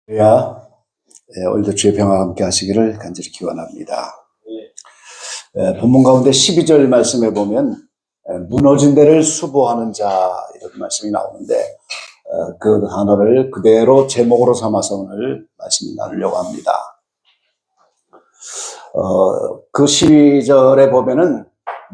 오늘도 주의 평화와 함께 하시기를 간절히 기원합니다. 본문 가운데 12절 말씀에 보면 무너진 데를 수보하는 자 이런 말씀이 나오는데 그 단어를 그대로 제목으로 삼아서 오늘 말씀을 나누려고 합니다. 그 12절에 보면은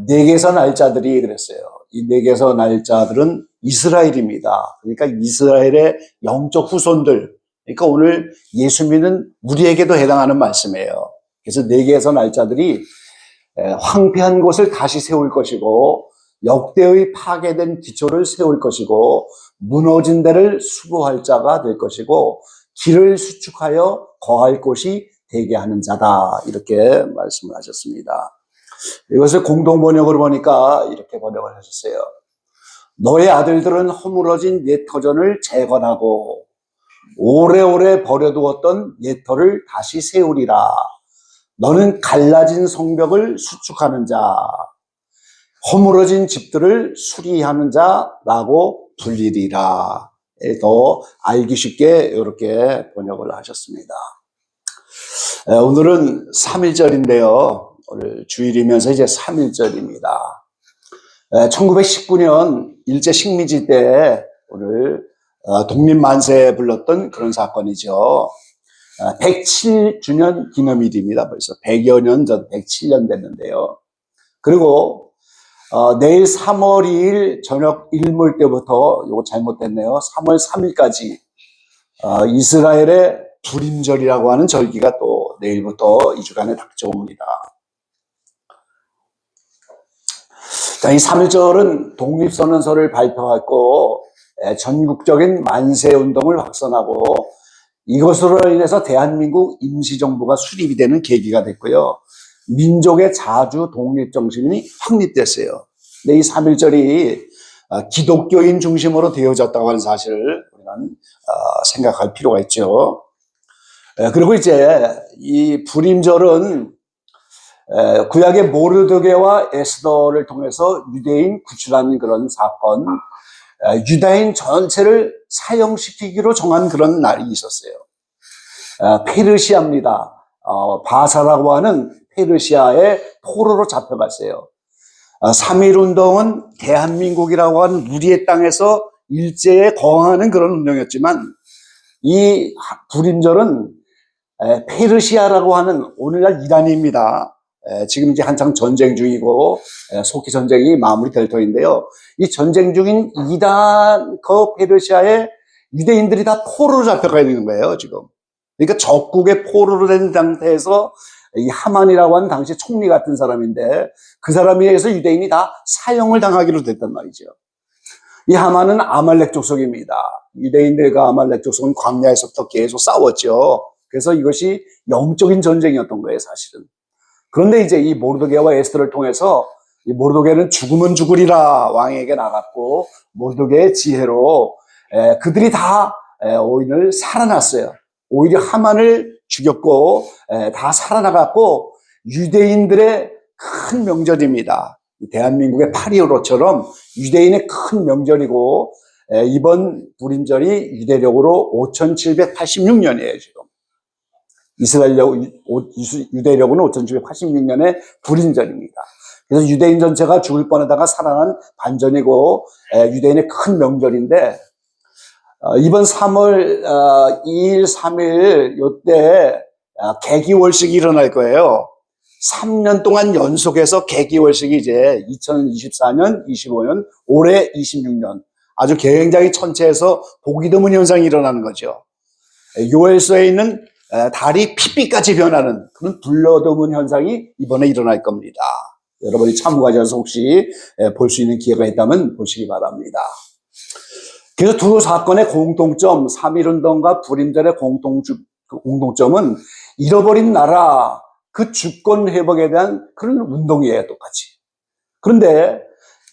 네개서 날짜들이 그랬어요. 이 네개서 날짜들은 이스라엘입니다. 그러니까 이스라엘의 영적 후손들, 그러니까 오늘 예수 믿는 우리에게도 해당하는 말씀이에요. 그래서 네개서 날짜들이 황폐한 곳을 다시 세울 것이고 역대의 파괴된 기초를 세울 것이고 무너진 데를 수보할 자가 될 것이고 길을 수축하여 거할 곳이 되게 하는 자다, 이렇게 말씀을 하셨습니다. 이것을 공동 번역으로 보니까 이렇게 번역을 하셨어요. 너의 아들들은 허물어진 옛 터전을 재건하고 오래오래 버려두었던 옛 터를 다시 세우리라. 너는 갈라진 성벽을 수축하는 자, 허물어진 집들을 수리하는 자라고 불리리라. 더 알기 쉽게 이렇게 번역을 하셨습니다. 오늘은 3.1절인데요. 오늘 주일이면서 이제 3.1절입니다. 1919년 일제 식민지 때 오늘 독립만세 불렀던 그런 사건이죠. 107주년 기념일입니다. 벌써 100여 년 전, 107년 됐는데요. 그리고 내일 3월 2일 저녁 일몰 때부터, 이거 잘못됐네요. 3월 3일까지 이스라엘의 불임절이라고 하는 절기가 또 내일부터 2주간에 닥쳐옵니다. 자, 이 3.1절은 독립선언서를 발표하고 전국적인 만세운동을 확산하고 이것으로 인해서 대한민국 임시정부가 수립이 되는 계기가 됐고요. 민족의 자주 독립정신이 확립됐어요. 근데 이 3.1절이 기독교인 중심으로 되어졌다고 하는 사실을 우리는 생각할 필요가 있죠. 그리고 이제 이 불임절은 구약의 모르드게와 에스더를 통해서 유대인 구출하는 그런 사건, 유다인 전체를 사형시키기로 정한 그런 날이 있었어요. 페르시아입니다. 바사라고 하는 페르시아의 포로로 잡혀갔어요. 3.1운동은 대한민국이라고 하는 우리의 땅에서 일제에 거항하는 그런 운동이었지만 이 불임절은 페르시아라고 하는 오늘날 이란입니다. 지금 이제 한창 전쟁 중이고 속히 전쟁이 마무리될 터인데요. 이 전쟁 중인 이란 그 페르시아의 유대인들이 다 포로로 잡혀가 있는 거예요, 지금. 그러니까 적국의 포로로 된 상태에서 이 하만이라고 하는 당시 총리 같은 사람인데 그 사람에 의해서 유대인이 다 사형을 당하기로 됐단 말이죠. 이 하만은 아말렉 족속입니다. 유대인들과 아말렉 족속은 광야에서부터 계속 싸웠죠. 그래서 이것이 영적인 전쟁이었던 거예요, 사실은. 그런데 이제 이 모르드게와 에스더를 통해서 이 모르드게는 죽으면 죽으리라 왕에게 나갔고 모르드게의 지혜로 그들이 다 오히려 살아났어요. 오히려 하만을 죽였고 다 살아나갔고 유대인들의 큰 명절입니다. 대한민국의 8.15처럼 유대인의 큰 명절이고 이번 불임절이 유대력으로 5786년이에요 지금. 유대력은 5786년의 불임절입니다. 그래서 유대인 전체가 죽을 뻔하다가 살아난 반전이고 유대인의 큰 명절인데 이번 3월 2일, 3일 요때 개기월식이 일어날 거예요. 3년 동안 연속해서 개기월식이 이제 2024년, 25년, 올해 26년 아주 굉장히 천체에서 보기 드문 현상이 일어나는 거죠. 요엘서에 있는 달이 핏빛같이 변하는 그런 불러드문 현상이 이번에 일어날 겁니다. 여러분이 참고하셔서 혹시 볼 수 있는 기회가 있다면 보시기 바랍니다. 그래서 두 사건의 공통점, 3.1운동과 불임절의 공통점은 잃어버린 나라, 그 주권 회복에 대한 그런 운동이에요, 똑같이. 그런데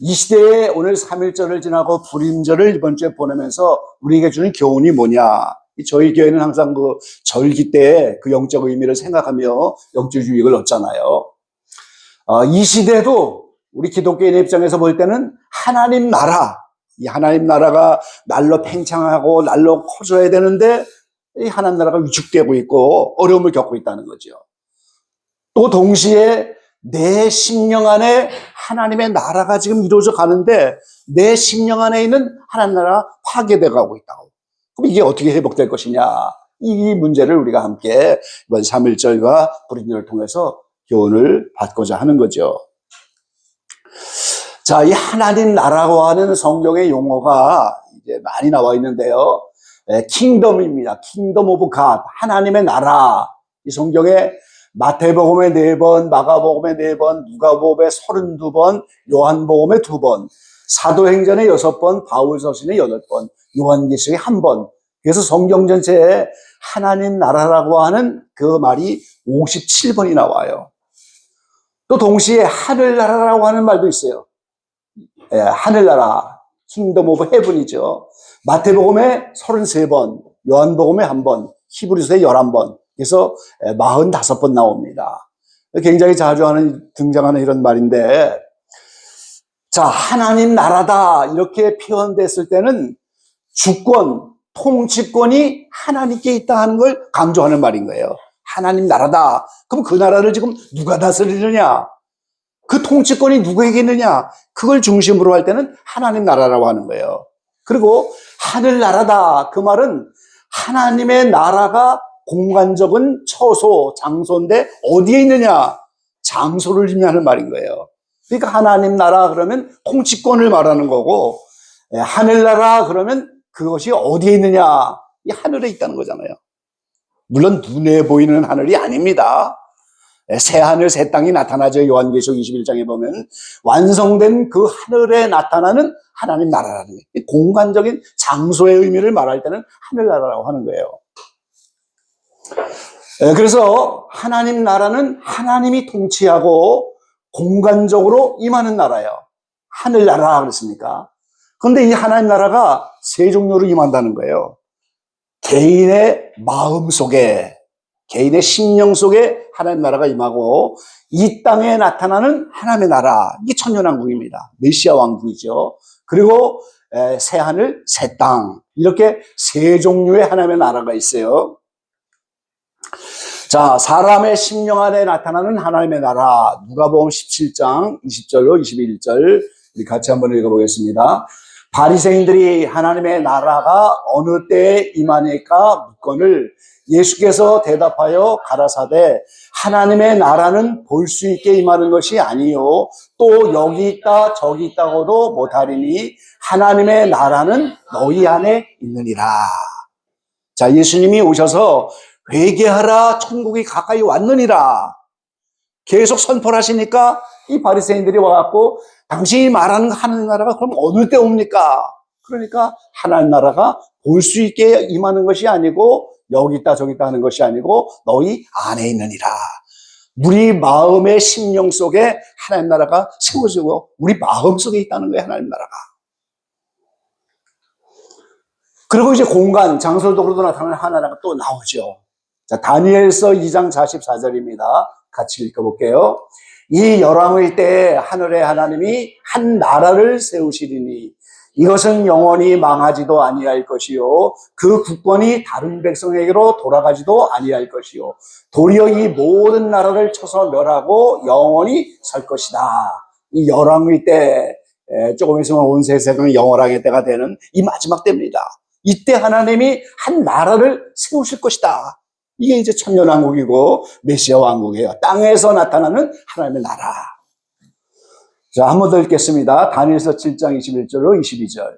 이 시대에 오늘 3.1절을 지나고 불임절을 이번 주에 보내면서 우리에게 주는 교훈이 뭐냐? 저희 교회는 항상 그 절기 때 그 영적 의미를 생각하며 영적 유익을 얻잖아요. 이 시대도 우리 기독교인의 입장에서 볼 때는 하나님 나라, 이 하나님 나라가 날로 팽창하고 날로 커져야 되는데 이 하나님 나라가 위축되고 있고 어려움을 겪고 있다는 거죠. 또 동시에 내 심령 안에 하나님의 나라가 지금 이루어져 가는데 내 심령 안에 있는 하나님 나라가 파괴되어 가고 있다고. 그럼 이게 어떻게 회복될 것이냐? 이 문제를 우리가 함께 이번 3.1절과 불임절을 통해서 교훈을 받고자 하는 거죠. 자, 이 하나님 나라고 하는 성경의 용어가 이제 많이 나와 있는데요. 킹덤입니다. 킹덤 오브 갓. 하나님의 나라. 이 성경에 마태복음에 4번, 마가복음에 4번, 누가복음에 32번, 요한복음에 2번, 사도행전에 6번, 바울서신에 8번, 요한계시록에 1번. 그래서 성경 전체에 하나님 나라라고 하는 그 말이 57번이 나와요. 또 동시에 하늘나라라고 하는 말도 있어요. 하늘나라, 킹덤 오브 헤븐이죠. 마태복음에 33번, 요한복음에 1번, 히브리서에 11번, 그래서 45번 나옵니다. 굉장히 자주 등장하는 이런 말인데, 자, 하나님 나라다 이렇게 표현됐을 때는 주권, 통치권이 하나님께 있다 하는 걸 강조하는 말인 거예요. 하나님 나라다. 그럼 그 나라를 지금 누가 다스리느냐? 그 통치권이 누구에게 있느냐? 그걸 중심으로 할 때는 하나님 나라라고 하는 거예요. 그리고 하늘나라다. 그 말은 하나님의 나라가 공간적인 처소, 장소인데 어디에 있느냐? 장소를 의미하는 말인 거예요. 그러니까 하나님 나라 그러면 통치권을 말하는 거고, 하늘나라 그러면 그것이 어디에 있느냐? 이 하늘에 있다는 거잖아요. 물론 눈에 보이는 하늘이 아닙니다. 새 하늘 새 땅이 나타나죠. 요한계시록 21장에 보면 완성된 그 하늘에 나타나는 하나님 나라라는 거예요. 공간적인 장소의 의미를 말할 때는 하늘나라라고 하는 거예요. 그래서 하나님 나라는 하나님이 통치하고 공간적으로 임하는 나라예요. 하늘나라 그랬습니까? 그런데 이 하나님 나라가 세 종류로 임한다는 거예요. 개인의 마음 속에, 개인의 심령 속에 하나님 나라가 임하고 이 땅에 나타나는 하나님의 나라, 이게 천년왕국입니다. 메시아 왕국이죠. 그리고 새하늘, 새 땅, 이렇게 세 종류의 하나님의 나라가 있어요. 자, 사람의 심령 안에 나타나는 하나님의 나라, 누가복음 17장 20절로 21절 우리 같이 한번 읽어보겠습니다. 바리새인들이 하나님의 나라가 어느 때에 임하니까 묻거늘 예수께서 대답하여 가라사대 하나님의 나라는 볼 수 있게 임하는 것이 아니요 또 여기 있다 저기 있다고도 못하리니 하나님의 나라는 너희 안에 있느니라. 자, 예수님이 오셔서 회개하라 천국이 가까이 왔느니라 계속 선포를 하시니까 이 바리새인들이 와갖고 당신이 말하는 하나님 나라가 그럼 어느 때 옵니까? 그러니까 하나님 나라가 볼 수 있게 임하는 것이 아니고 여기 있다 저기 있다 하는 것이 아니고 너희 안에 있느니라. 우리 마음의 심령 속에 하나님 나라가 세워지고 우리 마음 속에 있다는 거예요. 하나님 나라가. 그리고 이제 공간, 장소적으로도 나타나는 하나님가 또 나오죠. 자, 다니엘서 2장 44절입니다. 같이 읽어볼게요. 이 열왕의 때에 하늘의 하나님이 한 나라를 세우시리니 이것은 영원히 망하지도 아니할 것이요 그 국권이 다른 백성에게로 돌아가지도 아니할 것이요 도리어 이 모든 나라를 쳐서 멸하고 영원히 설 것이다. 이 열왕의 때, 조금 있으면 온 세상은 영원왕의 때가 되는 이 마지막 때입니다. 이때 하나님이 한 나라를 세우실 것이다. 이게 이제 천년왕국이고 메시아 왕국이에요. 땅에서 나타나는 하나님의 나라. 자, 한 번 더 읽겠습니다. 다니엘서 7장 21절로 22절.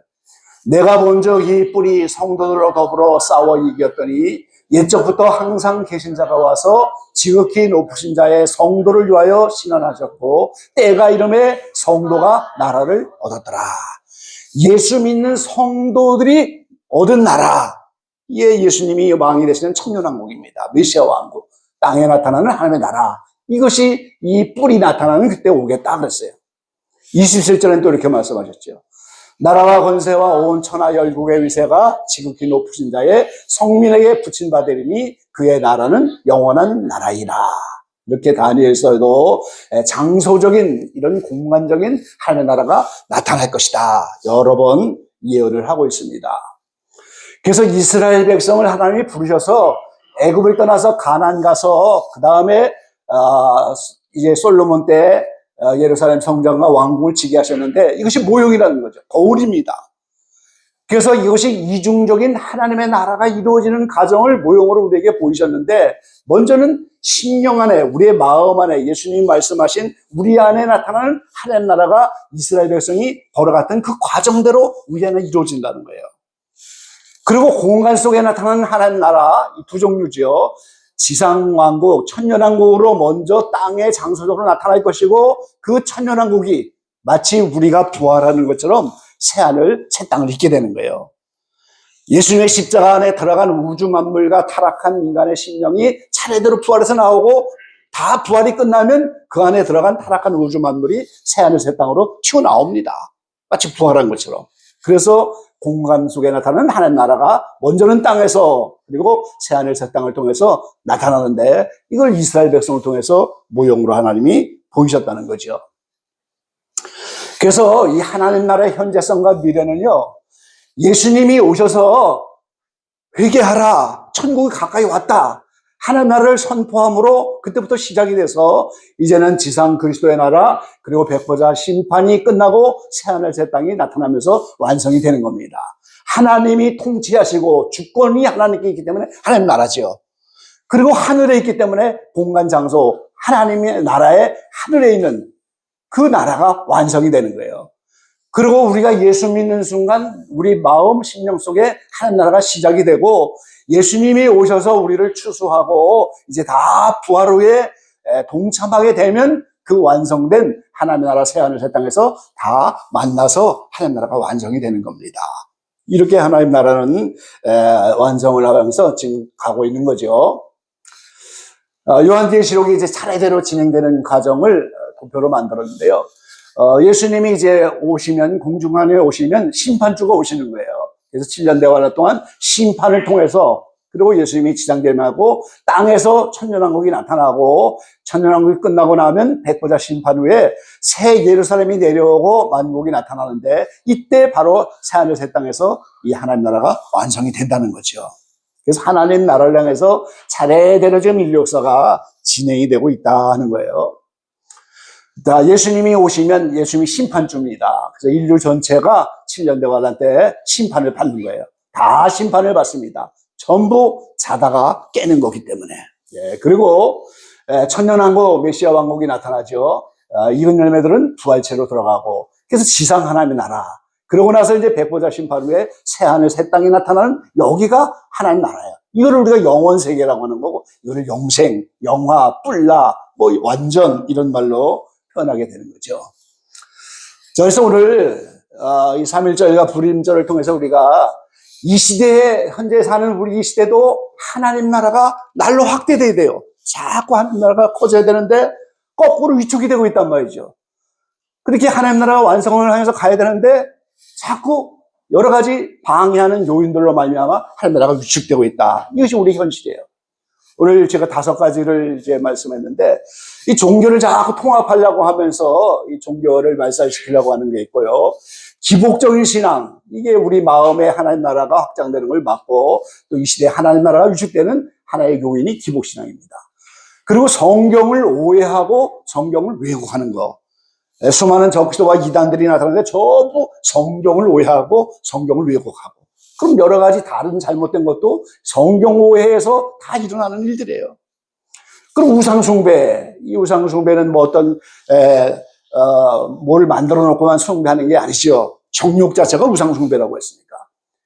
내가 본즉 이 뿔이 성도들로 더불어 싸워 이겼더니 옛적부터 항상 계신 자가 와서 지극히 높으신 자의 성도를 위하여 신원하셨고 때가 이름에 성도가 나라를 얻었더라. 예수 믿는 성도들이 얻은 나라. 이게 예수님이 왕이 되시는 천년왕국입니다. 메시아 왕국. 땅에 나타나는 하나님의 나라. 이것이 이 뿔이 나타나는 그때 오겠다 그랬어요. 27절에는 또 이렇게 말씀하셨죠. 나라와 권세와 온 천하 열국의 위세가 지극히 높으신 자의 성민에게 붙인 바 되리니 그의 나라는 영원한 나라이라. 이렇게 다니엘서에도 장소적인 이런 공간적인 하나님의 나라가 나타날 것이다. 여러 번 예언을 하고 있습니다. 그래서 이스라엘 백성을 하나님이 부르셔서 애굽을 떠나서 가나안 가서 그 다음에 이제 솔로몬 때 예루살렘 성전과 왕궁을 지게 하셨는데 이것이 모형이라는 거죠. 거울입니다. 그래서 이것이 이중적인 하나님의 나라가 이루어지는 과정을 모형으로 우리에게 보이셨는데 먼저는 심령 안에 우리의 마음 안에 예수님이 말씀하신 우리 안에 나타나는 하나님 나라가 이스라엘 백성이 걸어갔던 그 과정대로 우리 안에 이루어진다는 거예요. 그리고 공간 속에 나타나는 하나님 나라 이 두 종류죠. 지상왕국, 천년왕국으로 먼저 땅의 장소적으로 나타날 것이고 그 천년왕국이 마치 우리가 부활하는 것처럼 새하늘, 새 땅을 잇게 되는 거예요. 예수님의 십자가 안에 들어간 우주 만물과 타락한 인간의 심령이 차례대로 부활해서 나오고 다 부활이 끝나면 그 안에 들어간 타락한 우주 만물이 새하늘, 새 땅으로 튀어나옵니다. 마치 부활한 것처럼. 그래서 공간 속에 나타나는 하나님 나라가 먼저는 땅에서 그리고 새하늘 새 땅을 통해서 나타나는데 이걸 이스라엘 백성을 통해서 모형으로 하나님이 보이셨다는 거죠. 그래서 이 하나님 나라의 현재성과 미래는요, 예수님이 오셔서 회개하라, 천국이 가까이 왔다, 하나님 나라를 선포함으로 그때부터 시작이 돼서 이제는 지상 그리스도의 나라 그리고 백보자 심판이 끝나고 새하늘 새 땅이 나타나면서 완성이 되는 겁니다. 하나님이 통치하시고 주권이 하나님께 있기 때문에 하나님 나라죠. 그리고 하늘에 있기 때문에 공간 장소 하나님의 나라에 하늘에 있는 그 나라가 완성이 되는 거예요. 그리고 우리가 예수 믿는 순간 우리 마음, 심령 속에 하나님 나라가 시작이 되고 예수님이 오셔서 우리를 추수하고 이제 다 부활 후에 동참하게 되면 그 완성된 하나님의 나라 새하늘 새 땅에서 다 만나서 하나님 나라가 완성이 되는 겁니다. 이렇게 하나님 나라는 완성을 하면서 지금 가고 있는 거죠. 요한계시록이 이제 차례대로 진행되는 과정을 도표로 만들었는데요. 예수님이 이제 오시면 공중간에 오시면 심판주가 오시는 거예요. 그래서 7년 대환란 동안 심판을 통해서 그리고 예수님이 지상대면하고 땅에서 천년왕국이 나타나고 천년왕국이 끝나고 나면 백보자 심판 후에 새 예루살렘이 내려오고 만국이 나타나는데 이때 바로 새하늘 새 땅에서 이 하나님 나라가 완성이 된다는 거죠. 그래서 하나님 나라를 향해서 차례대로 지금 인류 역사가 진행이 되고 있다는 거예요. 예수님이 오시면 예수님이 심판주입니다. 그래서 인류 전체가 7년 대환란 때 심판을 받는 거예요. 다 심판을 받습니다. 전부 자다가 깨는 거기 때문에. 그리고 천년왕국 메시아 왕국이 나타나죠. 이런 열매들은 부활체로 들어가고 그래서 지상 하나님의 나라. 그러고 나서 이제 백보자 심판 후에 새하늘 새 땅이 나타나는 여기가 하나님 나라예요. 이거를 우리가 영원 세계라고 하는 거고 이거를 영생, 영화, 뿔라, 뭐 완전 이런 말로 표현하게 되는 거죠. 그래서 오늘 이 3.1절과 불임절을 통해서 우리가 이 시대에 현재 사는 우리 이 시대도 하나님 나라가 날로 확대돼야 돼요. 자꾸 하나님 나라가 커져야 되는데 거꾸로 위축이 되고 있단 말이죠. 그렇게 하나님 나라가 완성을 하면서 가야 되는데 자꾸 여러 가지 방해하는 요인들로 말미암아 하나님 나라가 위축되고 있다. 이것이 우리 현실이에요. 오늘 제가 5가지를 이제 말씀했는데 이 종교를 자꾸 통합하려고 하면서 이 종교를 말살시키려고 하는 게 있고요. 기복적인 신앙, 이게 우리 마음에 하나님 나라가 확장되는 걸 막고 또 이 시대에 하나님 나라가 위축되는 하나의 요인이 기복신앙입니다. 그리고 성경을 오해하고 성경을 왜곡하는 거. 수많은 적그리스도와 이단들이 나타나는데 전부 성경을 오해하고 성경을 왜곡하고 그럼 여러 가지 다른 잘못된 것도 성경 오해에서 다 일어나는 일들이에요. 그럼 우상숭배, 이 우상숭배는 뭐 어떤 뭘 만들어 놓고만 숭배하는 게 아니죠. 정욕 자체가 우상숭배라고 했으니까.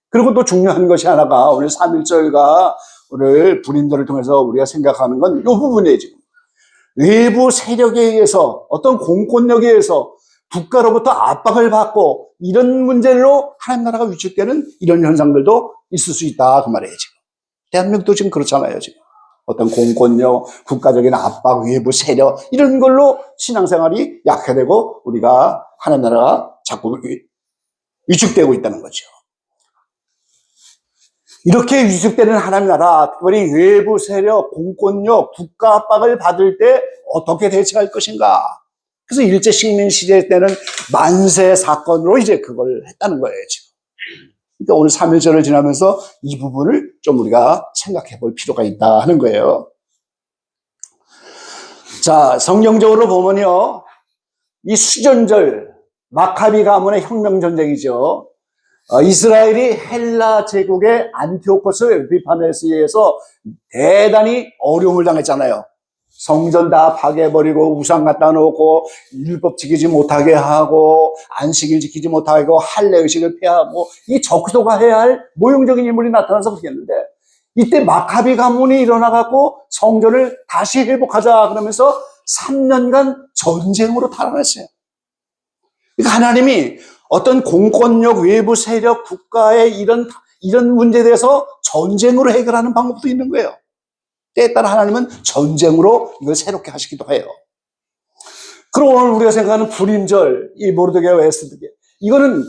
그리고 또 중요한 것이 하나가 오늘 3.1절과 오늘 불임절을 통해서 우리가 생각하는 건 이 부분이에요. 지금 외부 세력에 의해서 어떤 공권력에 의해서 국가로부터 압박을 받고 이런 문제로 하나님 나라가 위축되는 이런 현상들도 있을 수 있다 그 말이에요. 지금 대한민국도 지금 그렇잖아요. 지금 어떤 공권력, 국가적인 압박, 외부 세력 이런 걸로 신앙생활이 약화되고 우리가 하나님 나라가 자꾸 위축되고 있다는 거죠. 이렇게 위축되는 하나님 나라, 특별히 외부 세력, 공권력, 국가 압박을 받을 때 어떻게 대처할 것인가? 그래서 일제 식민 시대 때는 만세 사건으로 이제 그걸 했다는 거예요, 지금. 그러니까 오늘 3일절을 지나면서 이 부분을 좀 우리가 생각해 볼 필요가 있다 하는 거예요. 자, 성경적으로 보면요, 이 수전절, 마카비 가문의 혁명전쟁이죠. 이스라엘이 헬라 제국의 안티오코스 에피파네스에 의해서 대단히 어려움을 당했잖아요. 성전 다 파괴해버리고 우상 갖다 놓고 율법 지키지 못하게 하고 안식일 지키지 못하게 하고 할례 의식을 폐하고 이 적도가 해야 할 모형적인 인물이 나타나서 그랬는데, 이때 마카비 가문이 일어나갖고 성전을 다시 회복하자 그러면서 3년간 전쟁으로 달아났어요. 그러니까 하나님이 어떤 공권력, 외부 세력, 국가의 이런 문제에 대해서 전쟁으로 해결하는 방법도 있는 거예요. 때에 따라 하나님은 전쟁으로 이걸 새롭게 하시기도 해요. 그럼 오늘 우리가 생각하는 불임절, 이 모르드게와 에스더게, 이거는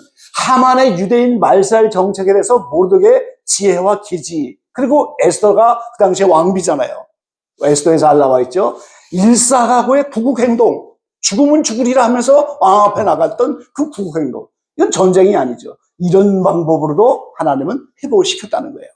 하만의 유대인 말살 정책에 대해서 모르드게의 지혜와 기지, 그리고 에스더가 그 당시에 왕비잖아요. 에스더에 잘 나와 있죠. 일사각오의 구국행동, 죽으면 죽으리라 하면서 왕 앞에 나갔던 그 구국행동, 이건 전쟁이 아니죠. 이런 방법으로도 하나님은 회복을 시켰다는 거예요.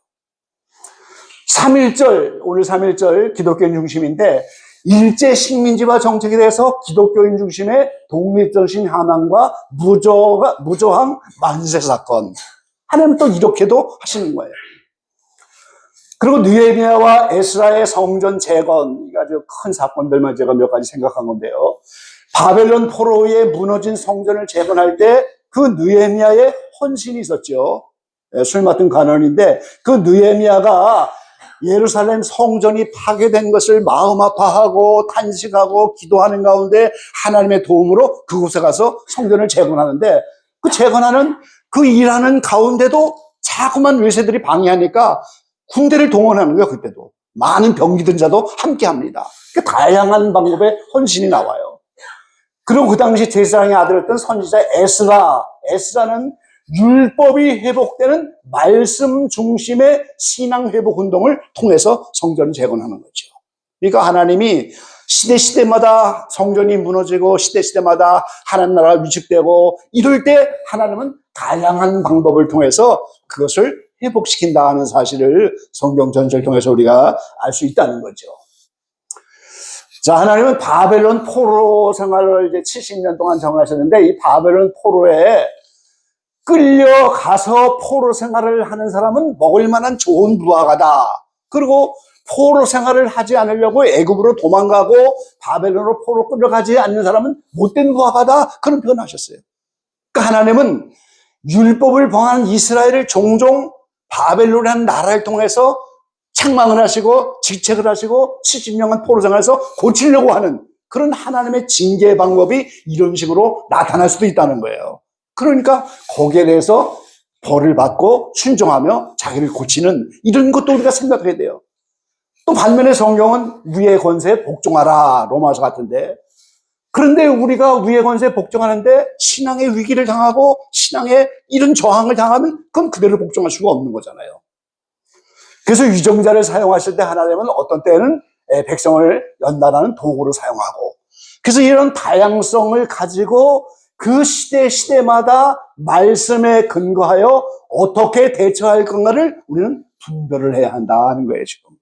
3.1절, 오늘 3.1절 기독교인 중심인데, 일제 식민지화 정책에 대해서 기독교인 중심의 독립정신 하만과 무저항 만세 사건, 하나님은 또 이렇게도 하시는 거예요. 그리고 느헤미야와 에스라의 성전 재건, 이 아주 큰 사건들만 제가 몇 가지 생각한 건데요. 바벨론 포로에 무너진 성전을 재건할 때 그 느헤미야의 헌신이 있었죠. 술 맡은 간원인데, 그 느헤미야가 예루살렘 성전이 파괴된 것을 마음 아파하고 탄식하고 기도하는 가운데 하나님의 도움으로 그곳에 가서 성전을 재건하는데, 그 재건하는 그 일하는 가운데도 자꾸만 외세들이 방해하니까 군대를 동원하는 거예요. 그때도 많은 병기 든 자도 함께 합니다. 그러니까 다양한 방법의 헌신이 나와요. 그리고 그 당시 제사장의 아들이었던 선지자 에스라는 율법이 회복되는 말씀 중심의 신앙 회복 운동을 통해서 성전을 재건하는 거죠. 그러니까 하나님이 시대마다 성전이 무너지고 시대마다 하나님 나라가 위축되고 이럴 때 하나님은 다양한 방법을 통해서 그것을 회복시킨다는 사실을 성경 전체를 통해서 우리가 알 수 있다는 거죠. 자, 하나님은 바벨론 포로 생활을 이제 70년 동안 정하셨는데, 이 바벨론 포로에 끌려가서 포로 생활을 하는 사람은 먹을 만한 좋은 무화과다. 그리고 포로 생활을 하지 않으려고 애굽으로 도망가고 바벨론으로 포로 끌려가지 않는 사람은 못된 무화과다. 그런 표현을 하셨어요. 그러니까 하나님은 율법을 범하는 이스라엘을 종종 바벨론이라는 나라를 통해서 책망을 하시고 직책을 하시고 70년간 포로 생활에서 고치려고 하는 그런 하나님의 징계 방법이 이런 식으로 나타날 수도 있다는 거예요. 그러니까 거기에 대해서 벌을 받고 순종하며 자기를 고치는 이런 것도 우리가 생각해야 돼요. 또 반면에 성경은 위의 권세에 복종하라, 로마서 같은데, 그런데 우리가 위의 권세에 복종하는데 신앙의 위기를 당하고 신앙의 이런 저항을 당하면 그건 그대로 복종할 수가 없는 거잖아요. 그래서 위정자를 사용하실 때 하나님은 어떤 때는 백성을 연단하는 도구로 사용하고, 그래서 이런 다양성을 가지고 그 시대마다 말씀에 근거하여 어떻게 대처할 건가를 우리는 분별을 해야 한다는 거예요, 지금.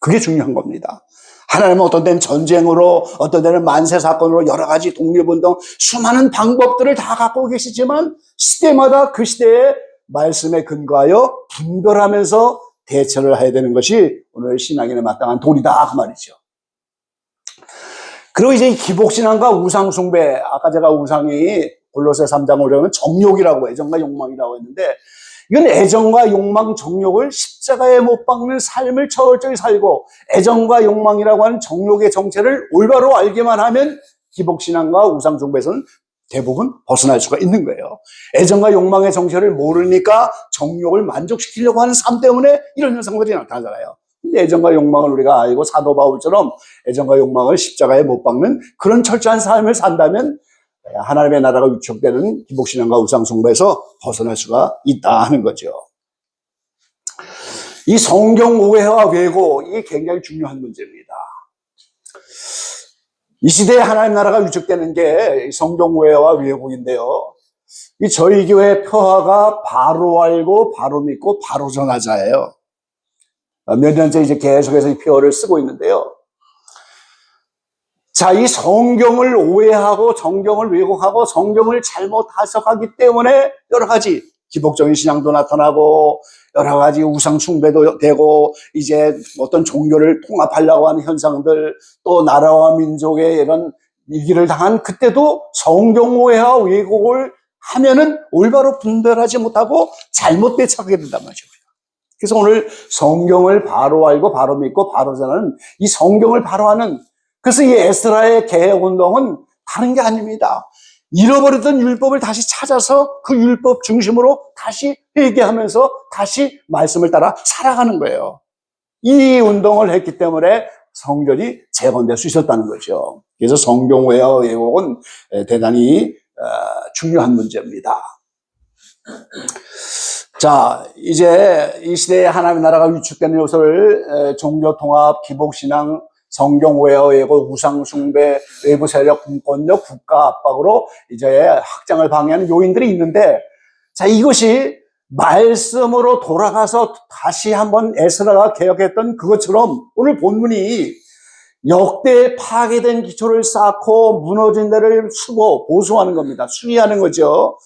그게 중요한 겁니다. 하나님은 어떤 때는 전쟁으로, 어떤 때는 만세 사건으로 여러 가지 독립운동, 수많은 방법들을 다 갖고 계시지만 시대마다 그 시대의 말씀에 근거하여 분별하면서 대처를 해야 되는 것이 오늘 신앙인의 마땅한 도리다, 그 말이죠. 그리고 이제 기복신앙과 우상숭배, 아까 제가 우상이 골로새 3장 5절은 정욕이라고, 애정과 욕망이라고 했는데, 이건 애정과 욕망, 정욕을 십자가에 못 박는 삶을 철저히 살고 애정과 욕망이라고 하는 정욕의 정체를 올바로 알게만 하면 기복신앙과 우상숭배에서는 대부분 벗어날 수가 있는 거예요. 애정과 욕망의 정체를 모르니까 정욕을 만족시키려고 하는 삶 때문에 이런 현상들이 나타나잖아요. 근데 애정과 욕망을 우리가 알고 사도 바울처럼 애정과 욕망을 십자가에 못 박는 그런 철저한 삶을 산다면 하나님의 나라가 위축되는 기복신앙과 우상숭배에서 벗어날 수가 있다 하는 거죠. 이 성경 오해와 왜곡, 이게 굉장히 중요한 문제입니다. 이 시대에 하나님 나라가 위축되는 게 성경 오해와 왜곡인데요. 이 저희 교회 표어가 바로 알고 바로 믿고 바로 전하자예요. 몇 년째 이제 계속해서 이 표어를 쓰고 있는데요. 자, 이 성경을 오해하고 성경을 왜곡하고 성경을 잘못 해석하기 때문에 여러 가지 기복적인 신앙도 나타나고 여러 가지 우상 숭배도 되고 이제 어떤 종교를 통합하려고 하는 현상들, 또 나라와 민족의 이런 위기를 당한 그때도 성경 오해와 왜곡을 하면은 올바로 분별하지 못하고 잘못 대처하게 된단 말이죠. 그래서 오늘 성경을 바로 알고 바로 믿고 바로 전하는 이 성경을 바로 하는, 그래서 이 에스라의 개혁운동은 다른 게 아닙니다. 잃어버렸던 율법을 다시 찾아서 그 율법 중심으로 다시 회개하면서 다시 말씀을 따라 살아가는 거예요. 이 운동을 했기 때문에 성전이 재건될 수 있었다는 거죠. 그래서 성경 오해와 왜곡은 대단히 중요한 문제입니다. 자, 이제 이 시대에 하나님의 나라가 위축되는 요소를 종교통합, 기복신앙, 성경 오해와 왜곡, 우상숭배, 외부 세력, 공권력, 국가 압박으로 이제 확장을 방해하는 요인들이 있는데, 자, 이것이 말씀으로 돌아가서 다시 한번 에스라가 개혁했던 그것처럼 오늘 본문이 역대 파괴된 기초를 쌓고 무너진 데를 보수하는 겁니다. 수리하는 거죠.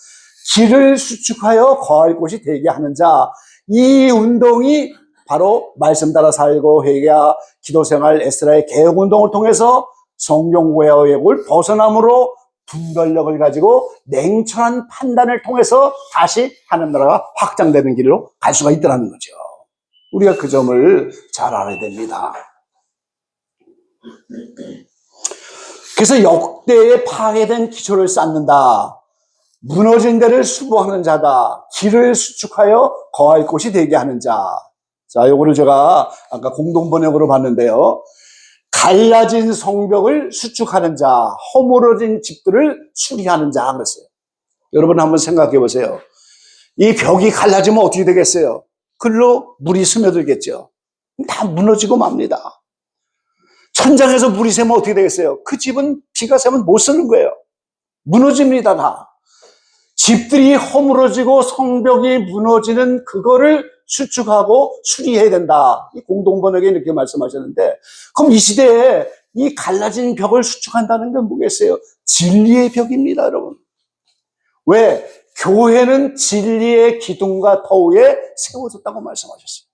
길을 수축하여 거할 곳이 되게 하는 자. 이 운동이 바로 말씀 따라 살고 회개와 기도생활 에스라의 개혁운동을 통해서 성경 오해와 왜곡을 벗어남으로 분별력을 가지고 냉철한 판단을 통해서 다시 하나님 나라가 확장되는 길로 갈 수가 있다는 거죠. 우리가 그 점을 잘 알아야 됩니다. 그래서 역대의 파괴된 기초를 쌓는다. 무너진 데를 수보하는 자다. 길을 수축하여 거할 곳이 되게 하는 자. 자, 요거를 제가 아까 공동번역으로 봤는데요. 갈라진 성벽을 수축하는 자, 허물어진 집들을 수리하는 자 그랬어요. 여러분 한번 생각해 보세요. 이 벽이 갈라지면 어떻게 되겠어요? 글로 물이 스며들겠죠. 다 무너지고 맙니다. 천장에서 물이 새면 어떻게 되겠어요? 그 집은 비가 새면 못 쓰는 거예요. 무너집니다, 다. 집들이 허물어지고 성벽이 무너지는 그거를 수축하고 수리해야 된다. 이 공동번역에 이렇게 말씀하셨는데, 그럼 이 시대에 이 갈라진 벽을 수축한다는 건 뭐겠어요? 진리의 벽입니다, 여러분. 왜? 교회는 진리의 기둥과 터 위에 세워졌다고 말씀하셨어요.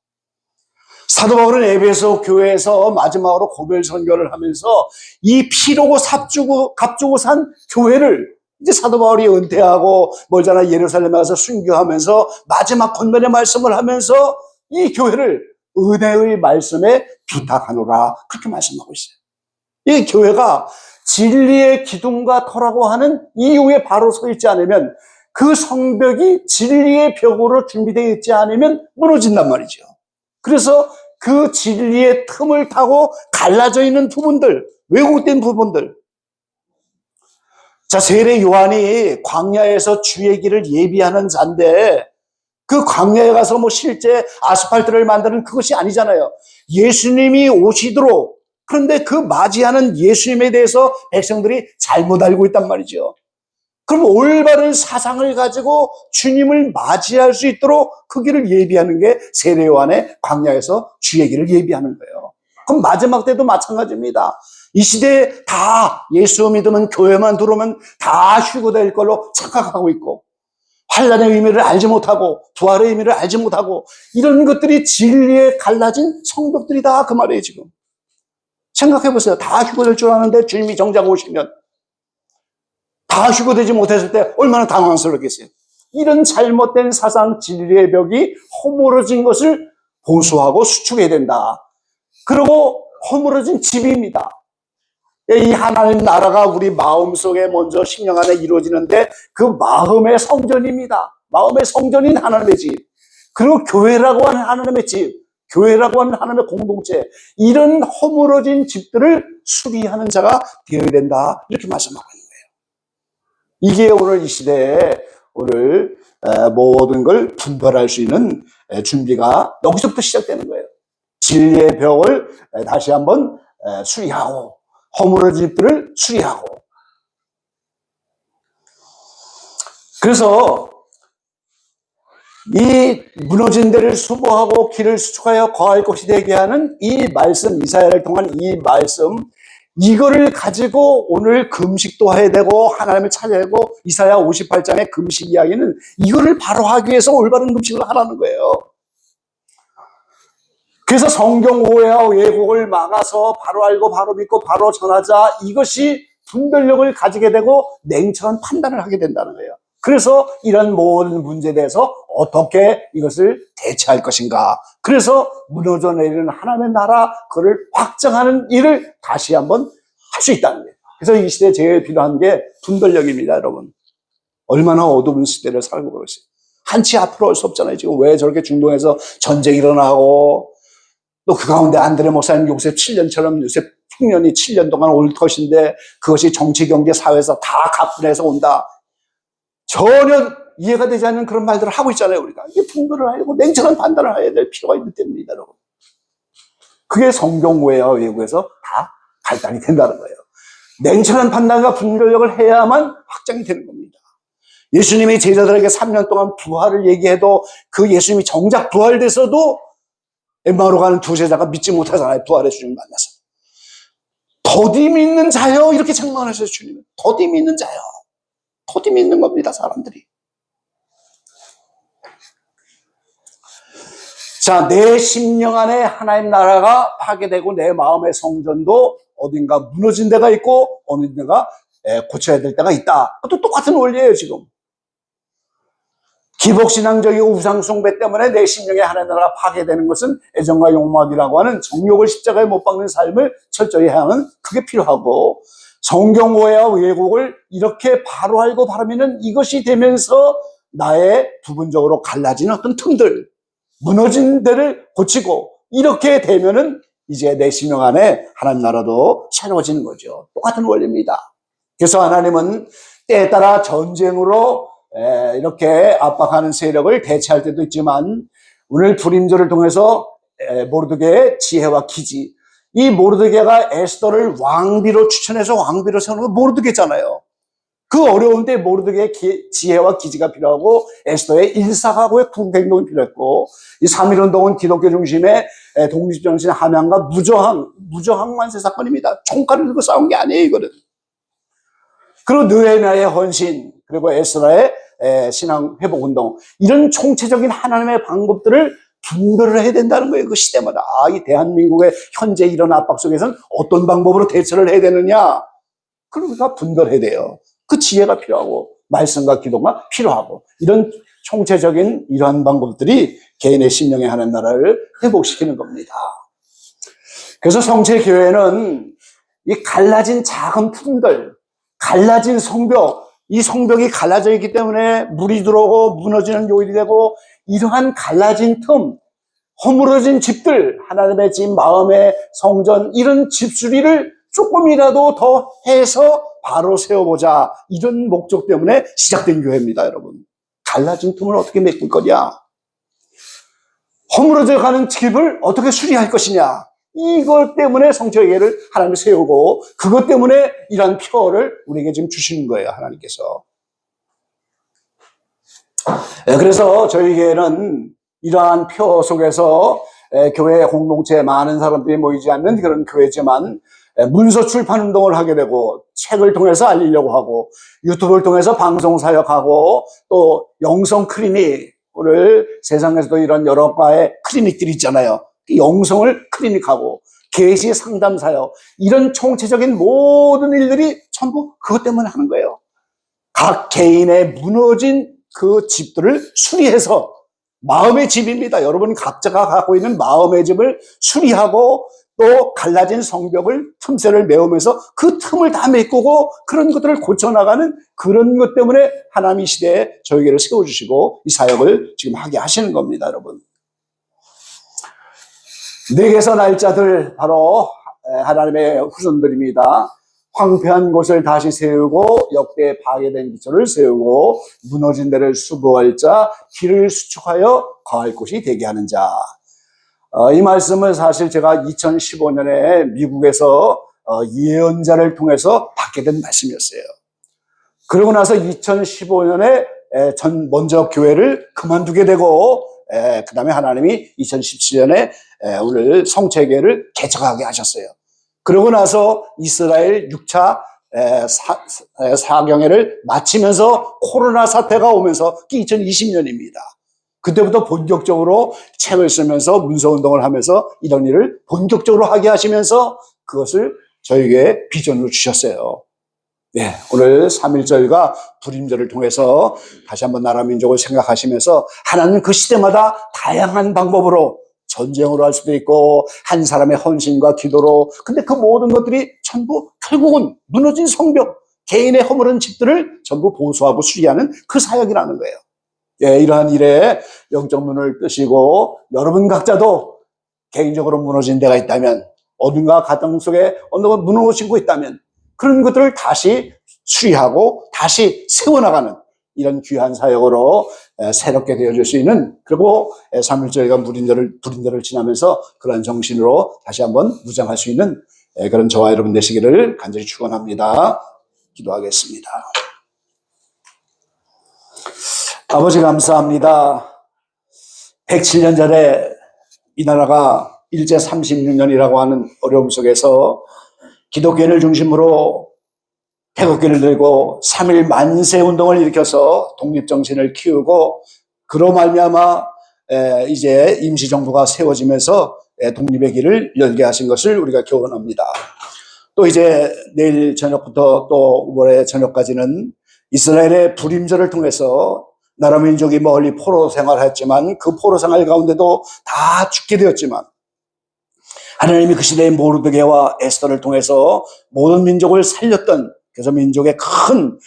사도 바울은 에베소 교회에서 마지막으로 고별 선교를 하면서 이 피로고 값주고 산 교회를 이제 사도 바울이 은퇴하고 멀잖아 예루살렘에 가서 순교하면서 마지막 권면의 말씀을 하면서 이 교회를 은혜의 말씀에 부탁하노라 그렇게 말씀하고 있어요. 이 교회가 진리의 기둥과 터라고 하는 이유에 바로 서 있지 않으면 그 성벽이 진리의 벽으로 준비되어 있지 않으면 무너진단 말이죠. 그래서 그 진리의 틈을 타고 갈라져 있는 부분들, 왜곡된 부분들. 자, 세례 요한이 광야에서 주의 길을 예비하는 자인데 그 광야에 가서 뭐 실제 아스팔트를 만드는 그것이 아니잖아요. 예수님이 오시도록, 그런데 그 맞이하는 예수님에 대해서 백성들이 잘못 알고 있단 말이죠. 그럼 올바른 사상을 가지고 주님을 맞이할 수 있도록 그 길을 예비하는 게 세례 요한의 광야에서 주의 길을 예비하는 거예요. 그럼 마지막 때도 마찬가지입니다. 이 시대에 다 예수 믿으면 교회만 들어오면 다 휴거될 걸로 착각하고 있고 환난의 의미를 알지 못하고 부활의 의미를 알지 못하고 이런 것들이 진리에 갈라진 성벽들이다 그 말이에요. 지금 생각해 보세요. 다 휴거될 줄 아는데 주님이 정작 오시면 다 휴거되지 못했을 때 얼마나 당황스럽겠어요. 이런 잘못된 사상 진리의 벽이 허물어진 것을 보수하고 수축해야 된다. 그리고 허물어진 집입니다. 이 하나님 나라가 우리 마음속에 먼저 심령 안에 이루어지는데 그 마음의 성전입니다. 마음의 성전인 하나님의 집. 그리고 교회라고 하는 하나님의 집. 교회라고 하는 하나님의 공동체. 이런 허물어진 집들을 수리하는 자가 되어야 된다. 이렇게 말씀하고 있는 거예요. 이게 오늘 이 시대에 오늘 모든 걸 분별할 수 있는 준비가 여기서부터 시작되는 거예요. 진리의 벽을 다시 한번 수리하고 허물어진 집들을 수리하고. 그래서 이 무너진 데를 수보하고 길을 수축하여 거할 곳이 되게 하는 이 말씀, 이사야를 통한 이 말씀, 이거를 가지고 오늘 금식도 해야 되고 하나님을 찾아야 되고 이사야 58장의 금식 이야기는 이거를 바로 하기 위해서 올바른 금식을 하라는 거예요. 그래서 성경 오해와 왜곡을 막아서 바로 알고 바로 믿고 바로 전하자, 이것이 분별력을 가지게 되고 냉철한 판단을 하게 된다는 거예요. 그래서 이런 모든 문제에 대해서 어떻게 이것을 대처할 것인가. 그래서 무너져 내리는 하나님의 나라, 그를 확장하는 일을 다시 한번 할 수 있다는 거예요. 그래서 이 시대에 제일 필요한 게 분별력입니다, 여러분. 얼마나 어두운 시대를 살고 있어요. 한치 앞으로 올 수 없잖아요. 지금 왜 저렇게 중동에서 전쟁이 일어나고, 또 그 가운데 안드레 목사님 요셉 7년처럼 요셉 흉년이 7년 동안 올 것인데 그것이 정치, 경제, 사회에서 다 가분해서 온다. 전혀 이해가 되지 않는 그런 말들을 하고 있잖아요, 우리가. 이게 분별을 하고 냉철한 판단을 해야 될 필요가 있기 때문입니다, 여러분. 그게 성경 오해와 왜곡에서 다 발단이 된다는 거예요. 냉철한 판단과 분별력을 해야만 확장이 되는 겁니다. 예수님이 제자들에게 3년 동안 부활을 얘기해도 그 예수님이 정작 부활돼서도 엠마오로 가는 두 제자가 믿지 못하잖아요, 부활의 주님을 만나서. 더디 믿는 자요, 이렇게 책망하셨어요, 주님은. 더디 믿는 자요. 더디 믿는 겁니다, 사람들이. 자, 내 심령 안에 하나님 나라가 파괴되고 내 마음의 성전도 어딘가 무너진 데가 있고 어느 데가 고쳐야 될 때가 있다. 그것도 똑같은 원리예요, 지금. 기복신앙적이고 우상숭배 때문에 내 심령에 하나님 나라가 파괴되는 것은 애정과 욕망이라고 하는 정욕을 십자가에 못 박는 삶을 철저히 해야 하는, 그게 필요하고, 성경 오해와 왜곡을 이렇게 바로 알고 바르면 이것이 되면서 나의 부분적으로 갈라진 어떤 틈들, 무너진 데를 고치고, 이렇게 되면은 이제 내 심령 안에 하나님 나라도 새로워지는 거죠. 똑같은 원리입니다. 그래서 하나님은 때에 따라 전쟁으로 이렇게 압박하는 세력을 대체할 때도 있지만, 오늘 불임절을 통해서 모르드게의 지혜와 기지, 이 모르드게가 에스더를 왕비로 추천해서 왕비로 세우는 건 모르드게잖아요. 그 어려운 때 모르드게의 지혜와 기지가 필요하고 에스더의 일사각오의 궁극행동이 필요했고, 이 3.1운동은 기독교 중심의 독립정신 함양과 무저항 만세 사건입니다. 총칼을 들고 싸운 게 아니에요, 이거는. 그리고 느헤미야의 헌신, 그리고 에스라의 신앙 회복 운동, 이런 총체적인 하나님의 방법들을 분별을 해야 된다는 거예요, 그 시대마다. 이 대한민국의 현재 이런 압박 속에서는 어떤 방법으로 대처를 해야 되느냐, 그러니까 분별해야 돼요. 그 지혜가 필요하고 말씀과 기도가 필요하고, 이런 총체적인 이러한 방법들이 개인의 심령의 하나님 나라를 회복시키는 겁니다. 그래서 성체교회는 이 갈라진 작은 틈들, 갈라진 성벽, 이 성벽이 갈라져 있기 때문에 물이 들어오고 무너지는 요일이 되고, 이러한 갈라진 틈, 허물어진 집들, 하나님의 집, 마음의 성전, 이런 집수리를 조금이라도 더 해서 바로 세워보자, 이런 목적 때문에 시작된 교회입니다, 여러분. 갈라진 틈을 어떻게 메꿀 거냐, 허물어져 가는 집을 어떻게 수리할 것이냐, 이것 때문에 성체교회를 하나님이 세우고, 그것 때문에 이러한 표를 우리에게 지금 주시는 거예요, 하나님께서. 그래서 저희 교회는 이러한 표 속에서 교회 공동체에 많은 사람들이 모이지 않는 그런 교회지만, 문서 출판 운동을 하게 되고, 책을 통해서 알리려고 하고, 유튜브를 통해서 방송 사역하고, 또 영성 클리닉을, 세상에서도 이런 여러 과의 클리닉들이 있잖아요. 영성을 클리닉하고, 계시 상담 사역, 이런 총체적인 모든 일들이 전부 그것 때문에 하는 거예요. 각 개인의 무너진 그 집들을 수리해서, 마음의 집입니다. 여러분 각자가 갖고 있는 마음의 집을 수리하고, 또 갈라진 성벽을, 틈새를 메우면서 그 틈을 다 메꾸고 그런 것들을 고쳐나가는, 그런 것 때문에 하나님 이 시대에 저희에게 세워주시고 이 사역을 지금 하게 하시는 겁니다, 여러분. 네개서 날짜들, 바로 하나님의 후손들입니다. 황폐한 곳을 다시 세우고, 역대 파괴된 기초를 세우고, 무너진 데를 수보할 자, 길을 수축하여 거할 곳이 되게 하는 자. 이 말씀은 사실 제가 2015년에 미국에서 예언자를 통해서 받게 된 말씀이었어요. 그러고 나서 2015년에 먼저 교회를 그만두게 되고, 그 다음에 하나님이 2017년에 오늘 성체계를 개척하게 하셨어요. 그러고 나서 이스라엘 6차 사경회를 마치면서 코로나 사태가 오면서 2020년입니다. 그때부터 본격적으로 책을 쓰면서 문서운동을 하면서 이런 일을 본격적으로 하게 하시면서 그것을 저에게 비전으로 주셨어요. 네, 오늘 3.1절과 불임절을 통해서 다시 한번 나라 민족을 생각하시면서 하나님 그 시대마다 다양한 방법으로 전쟁으로 할 수도 있고 한 사람의 헌신과 기도로, 근데 그 모든 것들이 전부 결국은 무너진 성벽, 개인의 허물은 집들을 전부 보수하고 수리하는 그 사역이라는 거예요. 예, 이러한 일에 영적 눈을 뜨시고 여러분 각자도 개인적으로 무너진 데가 있다면, 어딘가 가정 속에 어느 건 무너지고 있다면 그런 것들을 다시 수리하고 다시 세워나가는 이런 귀한 사역으로 새롭게 되어질 수 있는, 그리고 3.1절과 불임절을 지나면서 그런 정신으로 다시 한번 무장할 수 있는 그런 저와 여러분 되시기를 간절히 축원합니다. 기도하겠습니다. 아버지 감사합니다. 107년 전에 이 나라가 일제 36년이라고 하는 어려움 속에서 기독교인을 중심으로 태극기를 들고 3.1 만세 운동을 일으켜서 독립정신을 키우고, 그로 말미암아 이제 임시정부가 세워지면서 독립의 길을 열게 하신 것을 우리가 교훈합니다. 또 이제 내일 저녁부터 또 모레 저녁까지는 이스라엘의 불임절을 통해서 나라 민족이 멀리 포로 생활했지만 그 포로 생활 가운데도 다 죽게 되었지만 하나님이 그 시대의 모르드게와 에스더를 통해서 모든 민족을 살렸던, 그래서 민족의 큰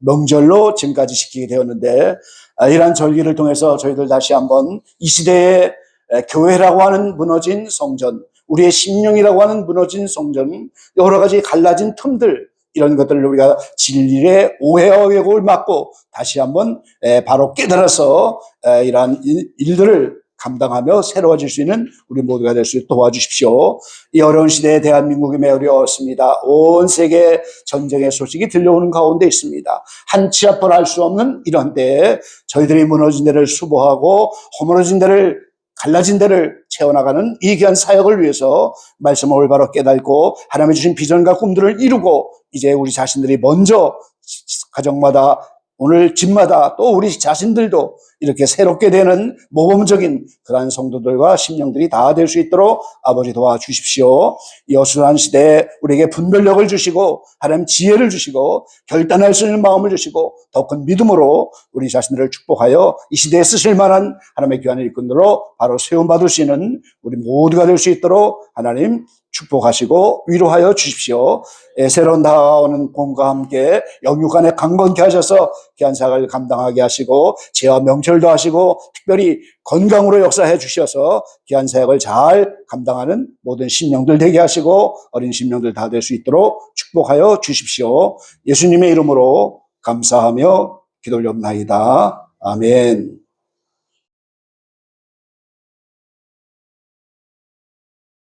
명절로 지금까지 지키게 되었는데, 이러한 절기를 통해서 저희들 다시 한번 이 시대의 교회라고 하는 무너진 성전, 우리의 심령이라고 하는 무너진 성전, 여러 가지 갈라진 틈들, 이런 것들을 우리가 진리의 오해와 왜곡을 막고 다시 한번 바로 깨달아서 이러한 일들을 감당하며 새로워질 수 있는 우리 모두가 될 수 있도록 도와주십시오. 이 어려운 시대에 대한민국이 매우 어려웠습니다. 온 세계 전쟁의 소식이 들려오는 가운데 있습니다. 한 치 앞을 알 수 없는 이런 때에 저희들이 무너진 데를 수보하고 허물어진 데를, 갈라진 데를 채워나가는 이 귀한 사역을 위해서 말씀을 올바로 깨닫고 하나님의 주신 비전과 꿈들을 이루고, 이제 우리 자신들이 먼저 가정마다, 오늘 집마다, 또 우리 자신들도 이렇게 새롭게 되는 모범적인 그러한 성도들과 심령들이 다 될 수 있도록 아버지 도와주십시오. 이 어수선한 시대에 우리에게 분별력을 주시고 하나님 지혜를 주시고 결단할 수 있는 마음을 주시고 더 큰 믿음으로 우리 자신들을 축복하여 이 시대에 쓰실 만한 하나님의 귀한 일꾼들로 바로 세움받을 수 있는 우리 모두가 될 수 있도록 하나님 축복하시고 위로하여 주십시오. 새로운 다가오는 봄과 함께 영육 안에 강건케 하셔서 귀한 사역을 감당하게 하시고 죄와 명철도 하시고 특별히 건강으로 역사해 주셔서 귀한 사역을 잘 감당하는 모든 심령들 되게 하시고 어린 심령들 다 될 수 있도록 축복하여 주십시오. 예수님의 이름으로 감사하며 기도 올려옵나이다. 아멘.